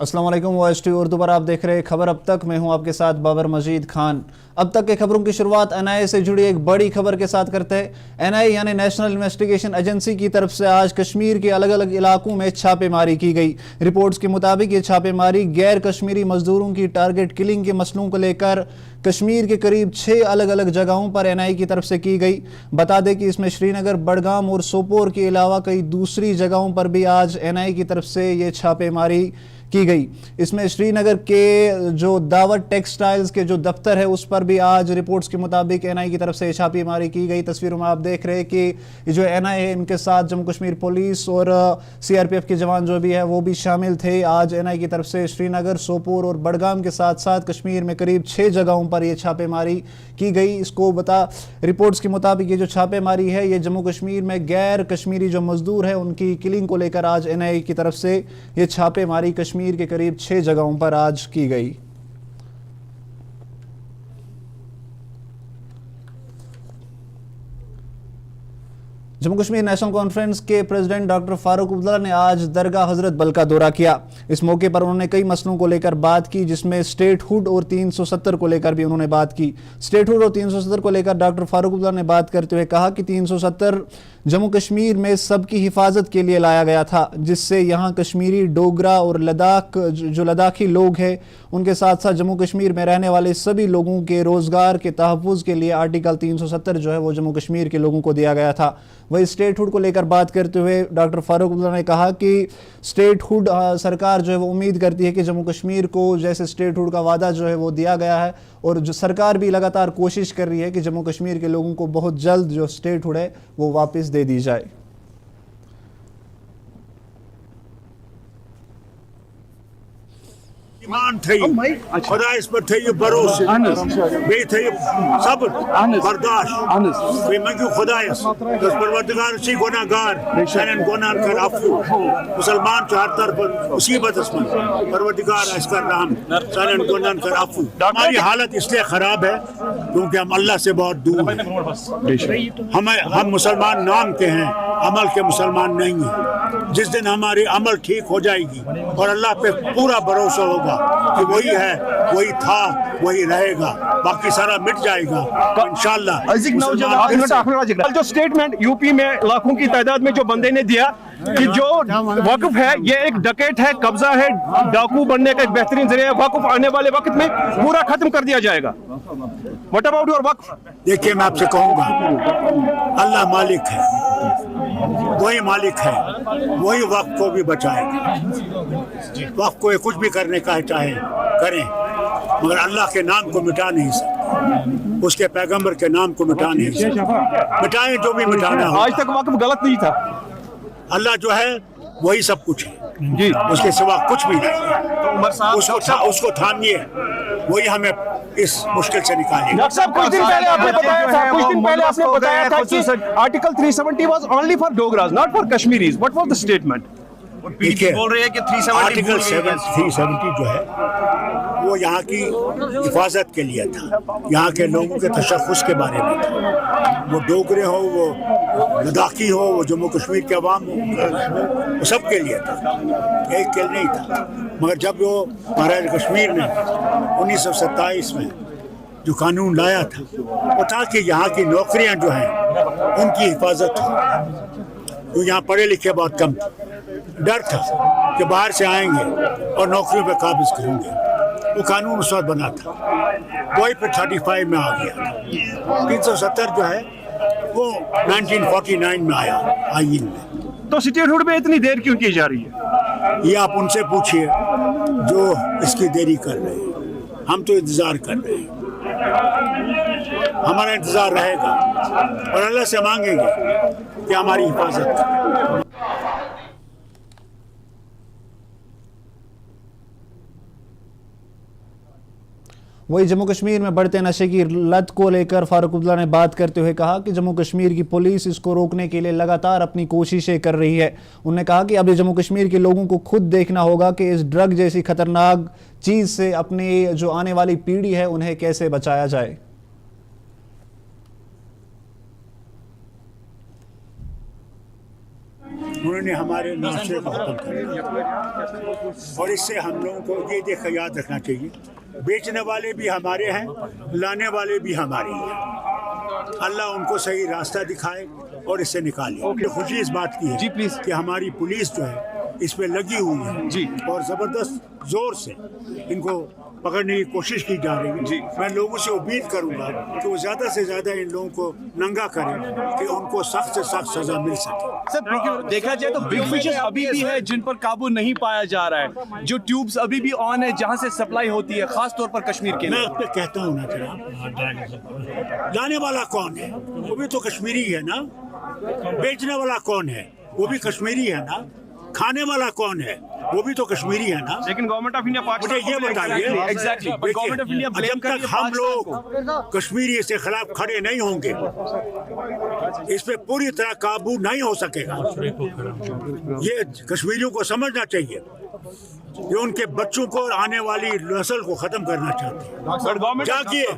अस्सलाम वालेकुम, OST उर्दू पर आप देख रहे हैं खबर अब तक। मैं हूं आपके साथ बाबर मजीद खान। अब तक के खबरों की शुरुआत NIA से जुड़ी एक बड़ी खबर के साथ करते हैं। NIA यानी नेशनल इन्वेस्टिगेशन एजेंसी की तरफ से आज कश्मीर के अलग अलग इलाकों में छापेमारी की गई। रिपोर्ट्स के मुताबिक ये छापेमारी गैर कश्मीरी मजदूरों की टारगेट किलिंग के मसलों को लेकर कश्मीर के करीब 6 अलग अलग जगहों पर NIA की तरफ से की गई। बता दें कि इसमें श्रीनगर, बडगाम और सोपोर के अलावा कई दूसरी जगहों पर भी आज NIA की तरफ से ये छापेमारी की गई। इसमें श्रीनगर के जो दावत टेक्सटाइल्स के जो दफ्तर है उस पर भी आज रिपोर्ट्स के मुताबिक NIA की तरफ से छापेमारी की गई। तस्वीरों में आप देख रहे हैं कि जो NIA है इनके साथ जम्मू कश्मीर पुलिस और CRPF के जवान जो भी है वो भी शामिल थे। आज NIA की तरफ से श्रीनगर, सोपोर और बडगाम के साथ साथ कश्मीर में करीब 6 जगहों पर यह छापेमारी की गई। इसको रिपोर्ट्स के मुताबिक ये जो छापेमारी है ये जम्मू कश्मीर में गैर कश्मीरी जो मजदूर है उनकी किलिंग को लेकर आज NIA की तरफ से ये छापेमारी कश्मीर के करीब 6 जगहों पर आज की गई। जम्मू कश्मीर नेशनल कॉन्फ्रेंस के प्रेसिडेंट डॉक्टर फारूक अब्दुल्ला ने आज दरगाह हजरत बल का दौरा किया। इस मौके पर उन्होंने कई मसलों को लेकर बात की, जिसमें स्टेटहुड और 370 को लेकर भी उन्होंने बात की। स्टेटहुड और 370 को लेकर डॉक्टर फारूक अब्दुल्ला ने बात करते हुए कहा कि 370 जम्मू कश्मीर में सबकी हिफाजत के लिए लाया गया था, जिससे यहाँ कश्मीरी, डोगरा और लद्दाखी लोग हैं उनके साथ साथ जम्मू कश्मीर में रहने वाले सभी लोगों के रोजगार के तहफ़्फ़ुज़ के लिए आर्टिकल 370 जो है वो जम्मू कश्मीर के लोगों को दिया गया था। वही स्टेटहुड को लेकर बात करते हुए डॉक्टर फारूक अब्दुल्ला ने कहा कि स्टेटहुड सरकार जो है वो उम्मीद करती है कि जम्मू कश्मीर को जैसे स्टेटहुड का वादा जो है वो दिया गया है और जो सरकार भी लगातार कोशिश कर रही है कि जम्मू कश्मीर के लोगों को बहुत जल्द जो स्टेटहुड है वो वापस दे दी जाए। ईमान थे खुदा इस पर थे ये भरोसे बे थे सब्र बर्दाश्त वे मंगू खुदायस दस परवरदिगार सी गुनाहगार सनन गुनाह कर अफू मुसलमान के हर तरफ मुसीबत इसमें परवरदिगार इसका रहम सनन गुनाह कर अफू। हमारी हालत इसलिए खराब है क्योंकि हम अल्लाह से बहुत दूर हैं। हम मुसलमान नाम के हैं, अमल के मुसलमान नहीं हैं। जिस दिन हमारी अमल ठीक हो जाएगी और अल्लाह पे पूरा भरोसा होगा कि वही है, वही था, वही रहेगा, बाकी सारा मिट जाएगा इंशाअल्लाह। जो स्टेटमेंट यूपी में लाखों की तादाद में जो बंदे ने दिया कि जो वक्फ है ये एक डकैत है, कब्जा है, डाकू बनने का एक बेहतरीन जरिया है, वक्फ आने वाले वक्त में पूरा खत्म कर दिया जाएगा। व्हाट अबाउट योर वक्फ? देखिए मैं आपसे कहूंगा अल्लाह मालिक है, वही मालिक है, वही वक्त को भी बचाएगा। वक्त को कुछ भी करने का चाहे करें मगर अल्लाह के नाम को मिटा नहीं सकते, उसके पैगंबर के नाम को मिटा नहीं सकते। मिटाएं जो भी मिटाना हो। आज तक वक्फ गलत नहीं था। अल्लाह जो है वही सब कुछ है जी, उसके सिवा कुछ भी नहीं। उसको थामिए, वही हमें इस मुश्किल से निकालेगा। डॉक्टर साहब कुछ दिन पहले आपने बताया था कि article 370 was only for Dogras not for Kashmiris. What was the statement? बोल रहे हैं कि 370 आर्टिकल 370 जो है वो यहाँ की हिफाजत के लिए था, यहाँ के लोगों के तशख़्ख़ुस के बारे में था। वो डोगरे हो, वो लद्दाखी हो, वो जम्मू कश्मीर के अवाम हो, वो सब के लिए था, एक के लिए नहीं था। मगर जब वो महाराज कश्मीर ने 1927 में जो कानून लाया था वो था कि यहाँ की नौकरियाँ जो हैं उनकी हिफाजत हो। तो यहाँ पढ़े लिखे बहुत कम थे, डर था कि बाहर से आएंगे और नौकरियों पर काबिज करेंगे। वो कानून उस वक्त बना था, वही फिर 35 में आ गया था। 370 जो है वो 1949 में आया आईन में। तो स्टेटहुड में इतनी देर क्यों की जा रही है? ये आप उनसे पूछिए जो इसकी देरी कर रहे हैं। हम तो इंतज़ार कर रहे हैं, हमारा इंतज़ार रहेगा और अल्लाह से मांगेंगे कि हमारी हिफाजत करें। वही जम्मू कश्मीर में बढ़ते नशे की लत को लेकर फारूक अब्दुल्ला ने बात करते हुए कहा कि जम्मू कश्मीर की पुलिस इसको रोकने के लिए लगातार अपनी कोशिशें कर रही है। उन्होंने कहा कि अब ये जम्मू कश्मीर के लोगों को खुद देखना होगा कि इस ड्रग जैसी खतरनाक चीज़ से अपनी जो आने वाली पीढ़ी है उन्हें कैसे बचाया जाए। उन्होंने हमारे नाश्ते को खत्म कर दिया। और इससे हम लोगों को ये याद रखना चाहिए, बेचने वाले भी हमारे हैं, लाने वाले भी हमारे हैं। अल्लाह उनको सही रास्ता दिखाए और इससे निकाले। खुशी इस बात की है जी प्लीज कि हमारी पुलिस जो है इस पे लगी हुई है जी, और जबरदस्त जोर से इनको पकड़ने की कोशिश की जा रही है जी। मैं लोगों से उम्मीद करूंगा कि वो ज्यादा से ज्यादा इन लोगों को नंगा करें कि उनको सख्त से सख्त सजा मिल सके। सर देखा जाए तो बिग फिशेस अभी भी है जिन पर काबू नहीं पाया जा रहा है, जो ट्यूब्स अभी भी ऑन है जहां से सप्लाई होती है, खास तौर पर कश्मीर के मैं लिए। उस पर कहता हूँ ना जनाब, लाने वाला कौन है? वो भी तो कश्मीरी है ना। बेचने वाला कौन है? वो भी कश्मीरी है ना। खाने वाला कौन है? वो भी तो कश्मीरी है ना। लेकिन गवर्नमेंट ऑफ इंडिया मुझे ये बताइए, एग्जैक्टली गवर्नमेंट ऑफ इंडिया जब तक हम लोग कश्मीरी के खिलाफ खड़े नहीं होंगे, इस पे पूरी तरह काबू नहीं हो सकेगा। ये कश्मीरियों को समझना चाहिए, ये उनके बच्चों को और आने वाली नस्ल को खत्म करना चाहते हैं। जागिए,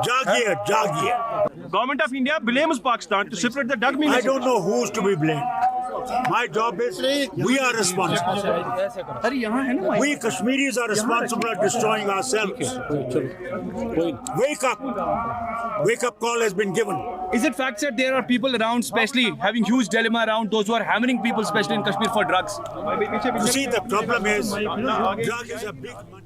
जागिए, जागिए। Government of India blames Pakistan to separate the Doug I don't know who's to be blamed. My job is we are responsible. अरे यहाँ है ना We Kashmiris are responsible for destroying ourselves. Wake up. Wake up call has been given. Is it fact that there are people around, especially having huge dilemma around those who are hammering people, especially in Kashmir, for drugs? You see, the problem is drug is a big money.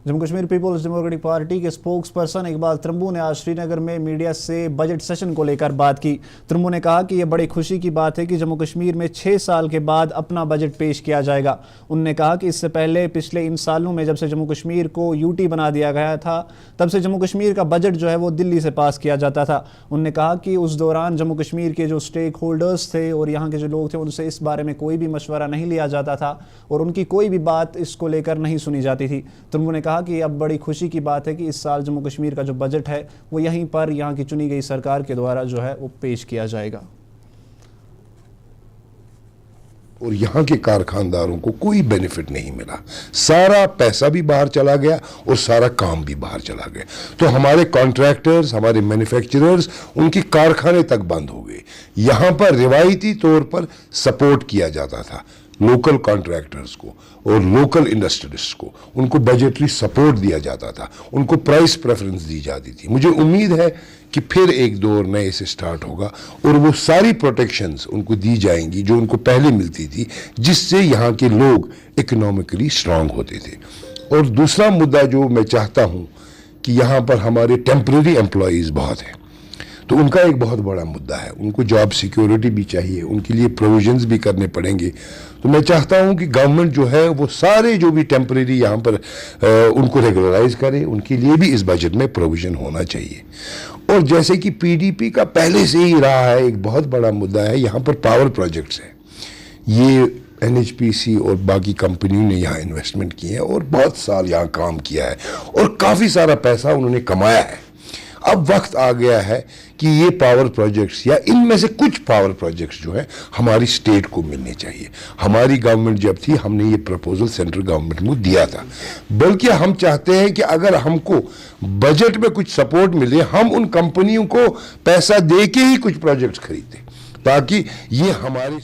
Jammu Kashmir Peoples Democratic Party के spokesperson Iqbal Trumboo ने आज श्रीनगर में media से budget session को लेकर बात की। त्रम्बू ने कहा कि यह बड़ी खुशी की बात है कि जम्मू कश्मीर में 6 साल के बाद अपना बजट पेश किया जाएगा। उन्होंने कहा कि इससे पहले पिछले इन सालों में जब से जम्मू कश्मीर को यूटी बना दिया गया था, तब से जम्मू कश्मीर का बजट जो है वो दिल्ली से पास किया जाता था। उन्होंने कहा कि उस दौरान जम्मू कश्मीर के जो स्टेक होल्डर्स थे और यहाँ के जो लोग थे, उनसे इस बारे में कोई भी मशवरा नहीं लिया जाता था और उनकी कोई भी बात इसको लेकर नहीं सुनी जाती थी। त्रम्बू ने कहा कि अब बड़ी खुशी की बात है कि इस साल जम्मू कश्मीर का जो बजट है वो यहीं पर यहाँ की चुनी गई सरकार के द्वारा जो है वो पेश किया जाएगा। और यहाँ के कारखानदारों को कोई बेनिफिट नहीं मिला, सारा पैसा भी बाहर चला गया और सारा काम भी बाहर चला गया। तो हमारे कॉन्ट्रैक्टर्स, हमारे मैन्युफैक्चरर्स, उनके कारखाने तक बंद हो गए। यहाँ पर रिवायती तौर पर सपोर्ट किया जाता था लोकल कॉन्ट्रैक्टर्स को और लोकल इंडस्ट्रियलिस्ट को, उनको बजटरी सपोर्ट दिया जाता था, उनको प्राइस प्रेफरेंस दी जाती थी। मुझे उम्मीद है कि फिर एक दौर नए से स्टार्ट होगा और वो सारी प्रोटेक्शंस उनको दी जाएंगी जो उनको पहले मिलती थी, जिससे यहाँ के लोग इकोनॉमिकली स्ट्रांग होते थे। और दूसरा मुद्दा जो मैं चाहता हूँ कि यहाँ पर हमारे टेम्परेरी एम्प्लॉयज़ बहुत हैं, तो उनका एक बहुत बड़ा मुद्दा है, उनको जॉब सिक्योरिटी भी चाहिए, उनके लिए प्रोविजंस भी करने पड़ेंगे। तो मैं चाहता हूं कि गवर्नमेंट जो है वो सारे जो भी टेम्परेरी यहाँ पर उनको रेगुलराइज करे, उनके लिए भी इस बजट में प्रोविजन होना चाहिए। और जैसे कि पीडीपी का पहले से ही रहा है, एक बहुत बड़ा मुद्दा है यहाँ पर पावर प्रोजेक्ट्स हैं। ये NHPC और बाकी कंपनियों ने यहाँ इन्वेस्टमेंट किए हैं और बहुत साल यहाँ काम किया है और काफ़ी सारा पैसा उन्होंने कमाया है। अब वक्त आ गया है कि ये पावर प्रोजेक्ट्स या इनमें से कुछ पावर प्रोजेक्ट्स जो है हमारी स्टेट को मिलने चाहिए। हमारी गवर्नमेंट जब थी, हमने ये प्रपोजल सेंट्रल गवर्नमेंट को दिया था, बल्कि हम चाहते हैं कि अगर हमको बजट में कुछ सपोर्ट मिले, हम उन कंपनियों को पैसा दे के ही कुछ प्रोजेक्ट्स खरीदें, ताकि ये हमारे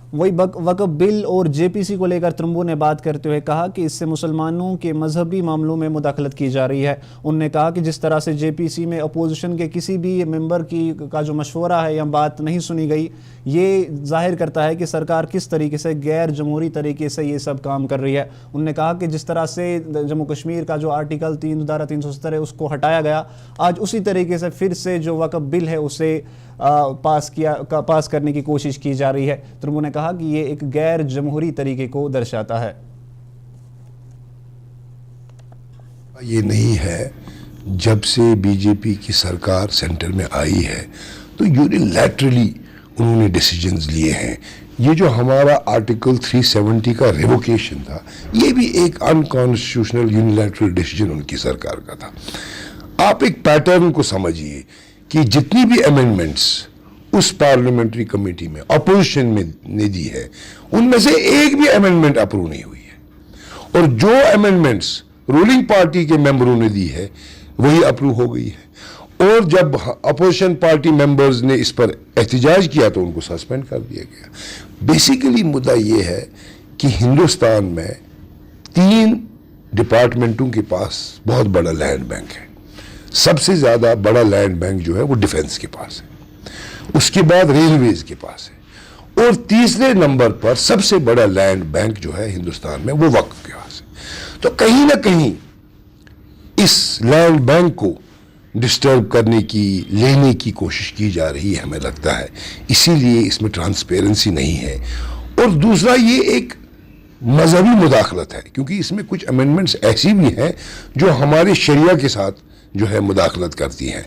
वही वक्फ बिल और जेपीसी को लेकर त्रम्बू ने बात करते हुए कहा कि इससे मुसलमानों के मजहबी मामलों में मुदाखलत की जा रही है। उन्होंने कहा कि जिस तरह से जेपीसी में अपोजिशन के किसी भी मेंबर का जो मशवरा है या बात नहीं सुनी गई, ये जाहिर करता है कि सरकार किस तरीके से गैर जमहूरी तरीके से ये सब काम कर रही है। उन्होंने कहा कि जिस तरह से जम्मू कश्मीर का जो आर्टिकल 3 धारा 370 है उसको हटाया गया, आज उसी तरीके से फिर से जो वक्फ बिल है उसे पास करने की कोशिश की जा रही है। त्रम्बू ने कहा कि ये एक गैर जमहूरी तरीके को दर्शाता है। ये नहीं है, जब से बीजेपी की सरकार सेंटर में आई है तो यूनिलैटरली उन्होंने डिसीजंस लिए हैं। ये जो हमारा आर्टिकल 370 का रिवोकेशन था, ये भी एक अनकॉन्स्टिट्यूशनल यूनिलैटरल डिसीजन उनकी सरकार का था। आप एक पैटर्न को समझिए कि जितनी भी अमेंडमेंट्स उस पार्लियामेंट्री कमेटी में अपोजिशन में ने दी है, उनमें से एक भी अमेंडमेंट अप्रूव नहीं हुई है, और जो अमेंडमेंट्स रूलिंग पार्टी के मेंबरों ने दी है वही अप्रूव हो गई है। और जब अपोजिशन पार्टी मेंबर्स ने इस पर एहतजाज किया तो उनको सस्पेंड कर दिया गया। बेसिकली मुद्दा ये है कि हिंदुस्तान में 3 डिपार्टमेंटों के पास बहुत बड़ा लैंड बैंक है। सबसे ज़्यादा बड़ा लैंड बैंक जो है वो डिफेंस के पास है, उसके बाद रेलवेज के पास है, और तीसरे नंबर पर सबसे बड़ा लैंड बैंक जो है हिंदुस्तान में वो वक्फ के पास है। तो कहीं ना कहीं इस लैंड बैंक को डिस्टर्ब करने की, लेने की कोशिश की जा रही है, हमें लगता है। इसीलिए इसमें ट्रांसपेरेंसी नहीं है। और दूसरा, ये एक मजहबी मुदाखलत है, क्योंकि इसमें कुछ अमेंडमेंट्स ऐसी भी हैं जो हमारे शरिया के साथ जो है मुदाखलत करती हैं।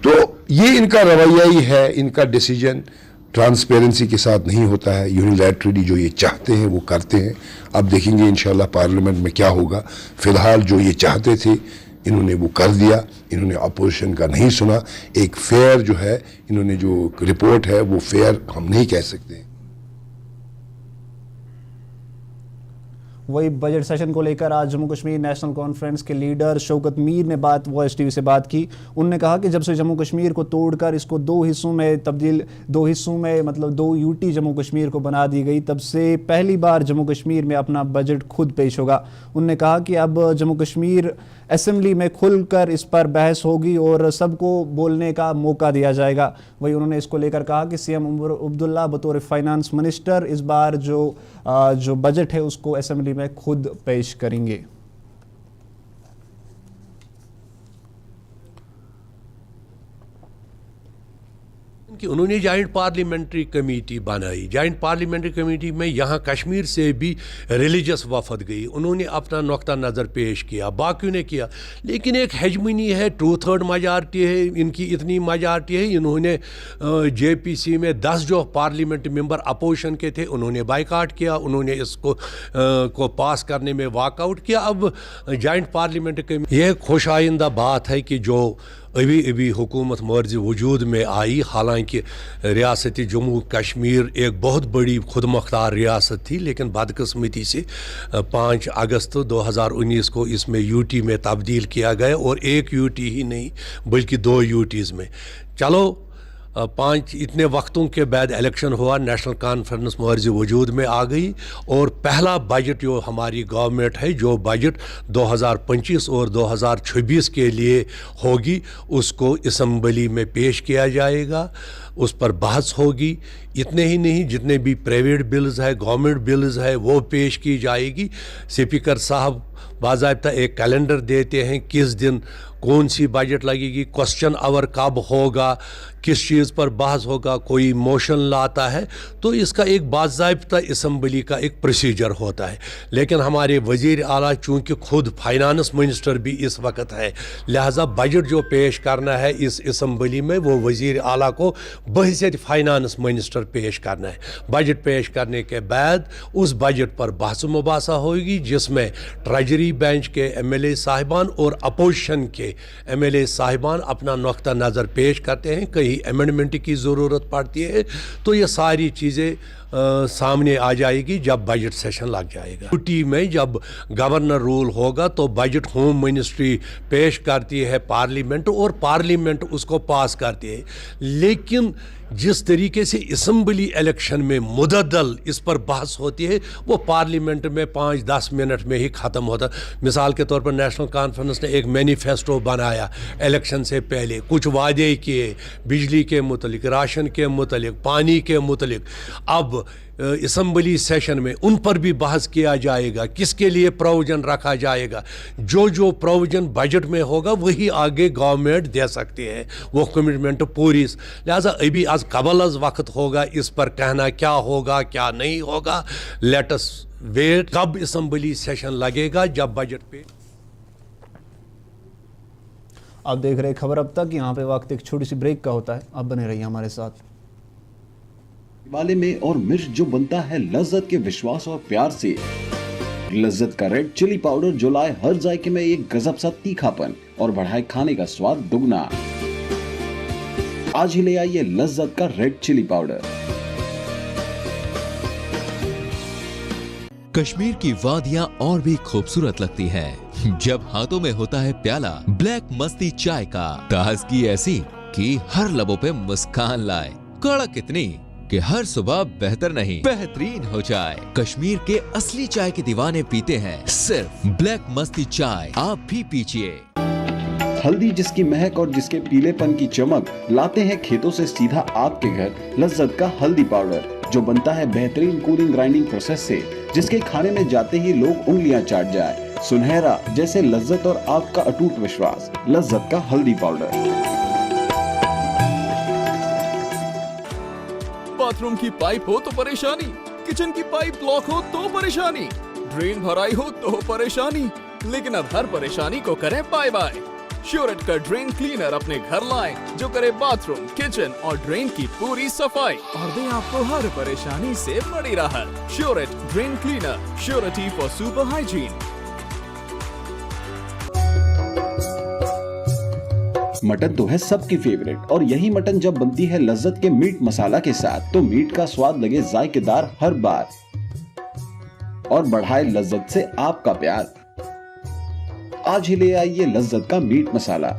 तो ये इनका रवैया ही है, इनका डिसीजन ट्रांसपेरेंसी के साथ नहीं होता है। यूनिलैटरली जो ये चाहते हैं वो करते हैं। अब देखेंगे इंशाल्लाह पार्लियामेंट में क्या होगा। फिलहाल जो ये चाहते थे इन्होंने वो कर दिया, इन्होंने अपोजिशन का नहीं सुना। एक फेयर जो है, इन्होंने जो रिपोर्ट है वो फेयर हम नहीं कह सकते। वही बजट सेशन को लेकर आज जम्मू कश्मीर नेशनल कॉन्फ्रेंस के लीडर शौकत मीर ने वॉइस टीवी से बात की। उन्होंने कहा कि जब से जम्मू कश्मीर को तोड़कर इसको 2 हिस्सों में मतलब 2 यूटी जम्मू कश्मीर को बना दी गई, तब से पहली बार जम्मू कश्मीर में अपना बजट खुद पेश होगा। उन्होंने कहा कि अब जम्मू कश्मीर असेंबली में खुलकर इस पर बहस होगी और सबको बोलने का मौका दिया जाएगा। वही उन्होंने इसको लेकर कहा कि सीएम उमर अब्दुल्ला बतौर फाइनेंस मिनिस्टर इस बार जो बजट है उसको असेंबली में खुद पेश करेंगे। कि उन्होंने जॉइंट पार्लियामेंट्री कमेटी बनाई। जॉइंट पार्लियामेंट्री कमेटी में यहाँ कश्मीर से भी रिलीजियस वफद गई, उन्होंने अपना नुक्ता नज़र पेश किया, बाकियों ने किया। लेकिन एक हेजमनी है, 2/3 मेजॉरिटी है, इनकी इतनी मेजॉरिटी है। इन्होंने JPC में 10 जो पार्लियामेंट मेंबर अपोजिशन के थे उन्होंने बाइकाट किया, उन्होंने इसको को पास करने में वॉकआउट किया। अब जॉइंट पार्लियामेंट्री कमेटी, यह खुश आइंदा बात है कि जो अभी हुकूमत मर्जी वजूद में आई। हालांकि रियासती जम्मू कश्मीर एक बहुत बड़ी खुद मुख्तार रियासत थी, लेकिन बदकिस्मती से 5 अगस्त 2019 को इसमें UT में तब्दील किया गया, और 1 UT ही नहीं बल्कि 2 UTs में। चलो 5 इतने वक्तों के बाद इलेक्शन हुआ, नेशनल कॉन्फ्रेंस मर्जी वजूद में आ गई, और पहला बजट जो हमारी गवर्नमेंट है, जो बजट 2025 और 2026 के लिए होगी, उसको असम्बली में पेश किया जाएगा, उस पर बहस होगी। इतने ही नहीं, जितने भी प्राइवेट बिल्स है, गवर्नमेंट बिल्स है, वो पेश की जाएगी। स्पीकर साहब बाज़ाब्ता एक कैलेंडर देते हैं किस दिन कौन सी बजट लगेगी, क्वेश्चन आवर कब होगा, किस चीज़ पर बहस होगा, कोई मोशन लाता है, तो इसका एक बाज़ाब्ता असम्बली का एक प्रोसीजर होता है। लेकिन हमारे वज़ीर आला चूँकि खुद फाइनेंस मिनिस्टर भी इस वक्त है, लिहाजा बजट जो पेश करना है इस असम्बली में वो वज़ीर आला को बहैसियत फाइनेंस मिनिस्टर पेश करना है। बजट पेश करने के बाद उस बजट पर बहस मुबासा होगी, जिसमें ट्रेजरी बेंच के MLA साहिबान और अपोजिशन के MLA साहिबान अपना नुक्ता नज़र पेश करते हैं। कहीं अमेंडमेंट की ज़रूरत पड़ती है, तो ये सारी चीज़ें सामने आ जाएगी जब बजट सेशन लग जाएगा। यूटी में जब गवर्नर रूल होगा तो बजट होम मिनिस्ट्री पेश करती है पार्लियामेंट, और पार्लियामेंट उसको पास करती है। लेकिन जिस तरीके से असम्बली इलेक्शन में मुदद्दल इस पर बहस होती है, वो पार्लियामेंट में 5-10 मिनट में ही ख़त्म होता। मिसाल के तौर पर नेशनल कॉन्फ्रेंस ने एक मैनिफेस्टो बनाया इलेक्शन से पहले, कुछ वादे किए बिजली के मुतलिक, राशन के मुतलिक, पानी के मुतलिक। अब असम्बली सेशन में उन पर भी बहस किया जाएगा, किसके लिए प्रोविजन रखा जाएगा। जो प्रोविजन बजट में होगा वही आगे गवर्नमेंट दे सकती है, वो कमिटमेंट पूरी। लिहाजा अभी आज कबल वक्त होगा इस पर कहना क्या होगा क्या नहीं होगा। लेट अस वेट, कब असम्बली सेशन लगेगा, जब बजट पे। आप देख रहे खबर अब तक। यहाँ पे वक्त एक छोटी सी ब्रेक का होता है, आप बने रहिए हमारे साथ। वाले में और मिर्च जो बनता है लज्जत के विश्वास और प्यार से। लज्जत का रेड चिली पाउडर जो लाए हर जायके में एक गजब सा तीखापन और बढ़ाए खाने का स्वाद दुगना। आज ही ले आइए लज्जत का रेड चिली पाउडर। कश्मीर की वादियां और भी खूबसूरत लगती हैं। जब हाथों में होता है प्याला ब्लैक मस्ती चाय का, ताजगी ऐसी कि हर लबों पे मुस्कान लाए, कड़क इतनी कि हर सुबह बेहतर नहीं बेहतरीन हो जाए। कश्मीर के असली चाय के दीवाने पीते हैं सिर्फ ब्लैक मस्ती चाय, आप भी पीजिए। हल्दी जिसकी महक और जिसके पीलेपन की चमक लाते हैं खेतों से सीधा आपके घर लज्जत का हल्दी पाउडर, जो बनता है बेहतरीन कूलिंग ग्राइंडिंग प्रोसेस से, जिसके खाने में जाते ही लोग उंगलियां चाट जाए। सुनहरा जैसे लज्जत और आपका अटूट विश्वास, लज्जत का हल्दी पाउडर। बाथरूम की पाइप हो तो परेशानी, किचन की पाइप ब्लॉक हो तो परेशानी, ड्रेन भराई हो तो परेशानी, लेकिन अब हर परेशानी को करें बाय बाय। श्योरेट का ड्रेन क्लीनर अपने घर लाएं, जो करे बाथरूम, किचन और ड्रेन की पूरी सफाई और दे आपको हर परेशानी से बड़ी राहत। श्योरेट drain cleaner, surety for super hygiene. Mutton तो है सबकी फेवरेट, और यही मटन जब बनती है लज्जत के मीट मसाला के साथ, तो मीट का स्वाद लगे जायकेदार हर बार और बढ़ाए लज्जत से आपका प्यार। आज ही ले आइए लज्जत का मीट मसाला।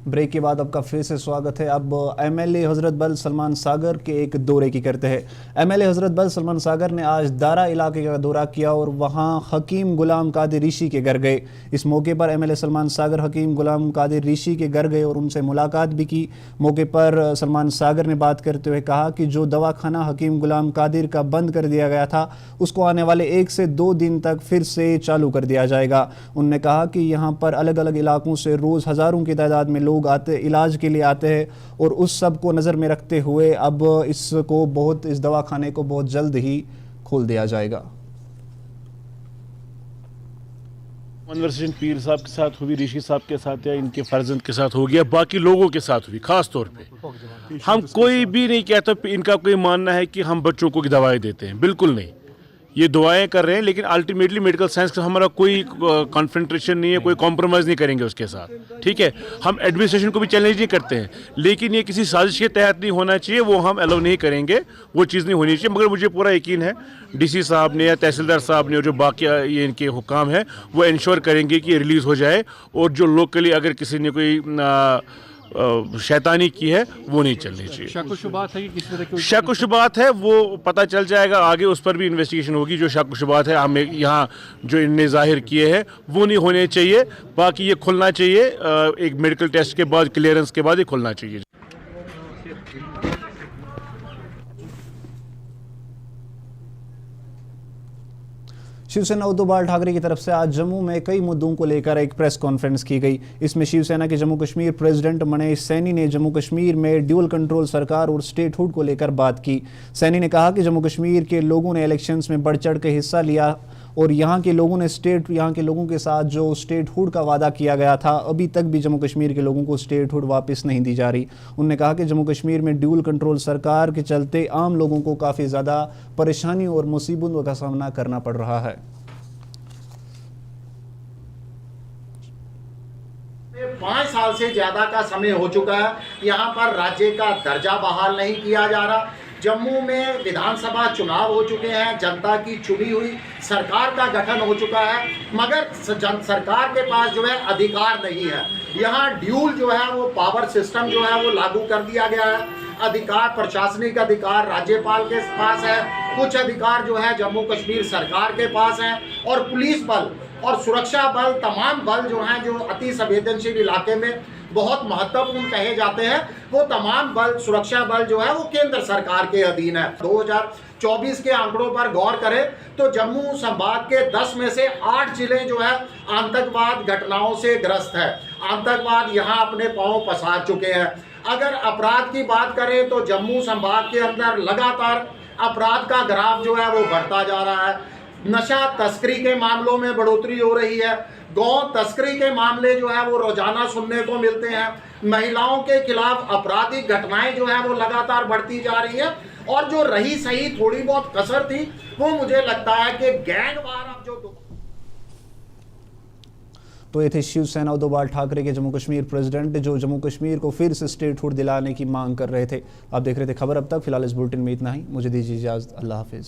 ब्रेक के बाद आपका फिर से स्वागत है। अब एमएलए हजरत बल सलमान सागर के एक दौरे की करते हैं। एमएलए हजरत बल सलमान सागर ने आज दारा इलाके का दौरा किया और वहां हकीम गुलाम कादिर ऋषि के घर गए। इस मौके पर एमएलए सलमान सागर हकीम गुलाम कादिर ऋषि के घर गए और उनसे मुलाकात भी की। मौके पर सलमान सागर ने बात करते हुए कहा कि जो दवाखाना हकीम गुलाम कादिर का बंद कर दिया गया था, उसको आने वाले 1 से 2 दिन तक फिर से चालू कर दिया जाएगा। उन्होंने कहा कि यहाँ पर अलग अलग इलाकों से रोज़ हज़ारों की तादाद में लोग आते इलाज के लिए आते हैं और उस सब को नज़र में रखते हुए अब इस दवाखाने को बहुत जल्द ही खोल दिया जाएगा। कन्वर्सेशन पीर साहब के साथ हुई, ऋषि साहब के साथ या इनके फर्जंद के साथ हो गया, बाकी लोगों के साथ हुई। खास तौर पे हम कोई भी नहीं कहता इनका कोई मानना है कि हम बच्चों को दवाएं देते हैं, बिल्कुल नहीं। ये दुआएं कर रहे हैं, लेकिन अल्टीमेटली मेडिकल साइंस का हमारा कोई कॉन्फ्रेंट्रेशन नहीं है, कोई कॉम्प्रोमाइज़ नहीं करेंगे उसके साथ, ठीक है। हम एडमिनिस्ट्रेशन को भी चैलेंज नहीं करते हैं, लेकिन ये किसी साजिश के तहत नहीं होना चाहिए, वो हम अलाउ नहीं करेंगे, वो चीज़ नहीं होनी चाहिए। मगर मुझे पूरा यकीन है डीसी साहब ने या तहसीलदार साहब ने और जो बाकी ये इनके हुकाम है वो इंश्योर करेंगे कि रिलीज़ हो जाए, और जो लोकली अगर किसी ने कोई शैतानी की है वो नहीं चलनी चाहिए। शक शुबात है कि किसी तरह की शक शुबात है वो पता चल जाएगा आगे, उस पर भी इन्वेस्टिगेशन होगी। जो शक शुबात है हमें यहाँ जो इनने जाहिर किए हैं वो नहीं होने चाहिए। बाकी ये खुलना चाहिए, एक मेडिकल टेस्ट के बाद, क्लियरेंस के बाद ये खुलना चाहिए। शिवसेना उद्धव बाल ठाकरे की तरफ से आज जम्मू में कई मुद्दों को लेकर एक प्रेस कॉन्फ्रेंस की गई। इसमें शिवसेना के जम्मू कश्मीर प्रेसिडेंट मनीष सैनी ने जम्मू कश्मीर में ड्यूल कंट्रोल सरकार और स्टेटहुड को लेकर बात की। सैनी ने कहा कि जम्मू कश्मीर के लोगों ने इलेक्शंस में बढ़ चढ़ के हिस्सा लिया और यहाँ के लोगों के साथ जो स्टेटहुड का वादा किया गया था, अभी तक भी जम्मू कश्मीर के लोगों को स्टेटहुड वापस नहीं दी जा रही। उन्होंने कहा कि जम्मू कश्मीर में ड्यूल कंट्रोल सरकार के चलते आम लोगों को काफ़ी ज़्यादा परेशानी और मुसीबतों का सामना करना पड़ रहा है। 5 साल से ज्यादा का समय हो चुका है, यहाँ पर राज्य का दर्जा बहाल नहीं किया जा रहा। जम्मू में विधानसभा चुनाव हो चुके हैं, जनता की चुनी हुई सरकार का गठन हो चुका है, मगर सरकार के पास जो है अधिकार नहीं है। यहाँ ड्यूल जो है वो पावर सिस्टम जो है वो लागू कर दिया गया है। अधिकार, प्रशासनिक अधिकार राज्यपाल के पास है, कुछ अधिकार जो है जम्मू कश्मीर सरकार के पास है, और पुलिस बल और सुरक्षा बल, तमाम बल जो हैं जो अति संवेदनशील इलाके में बहुत महत्वपूर्ण कहे जाते हैं, वो तमाम बल, सुरक्षा बल जो है वो केंद्र सरकार के अधीन है। 2024 के आंकड़ों पर गौर करें तो जम्मू संभाग के 10 में से 8 जिले जो है आतंकवाद घटनाओं से ग्रस्त है। आतंकवाद यहाँ अपने पांव पसार चुके हैं। अगर अपराध की बात करें तो जम्मू संभाग के अंदर लगातार अपराध का ग्राफ जो है वो बढ़ता जा रहा है। नशा तस्करी के मामलों में बढ़ोतरी हो रही है। गौ तस्करी के मामले जो है वो रोजाना सुनने को मिलते हैं। महिलाओं के खिलाफ आपराधिक घटनाएं जो है वो लगातार बढ़ती जा रही है, और जो रही सही थोड़ी बहुत कसर थी वो मुझे लगता है कि गैंगवार अब जो तो ये थे शिवसेना उद्धव बाल ठाकरे के जम्मू कश्मीर प्रेसिडेंट, जो जम्मू कश्मीर को फिर से स्टेटहुड दिलाने की मांग कर रहे थे। आप देख रहे थे खबर अब तक। फिलहाल इस बुलेटिन में इतना ही, मुझे दीजिए इजाजत। अल्लाह हाफिज।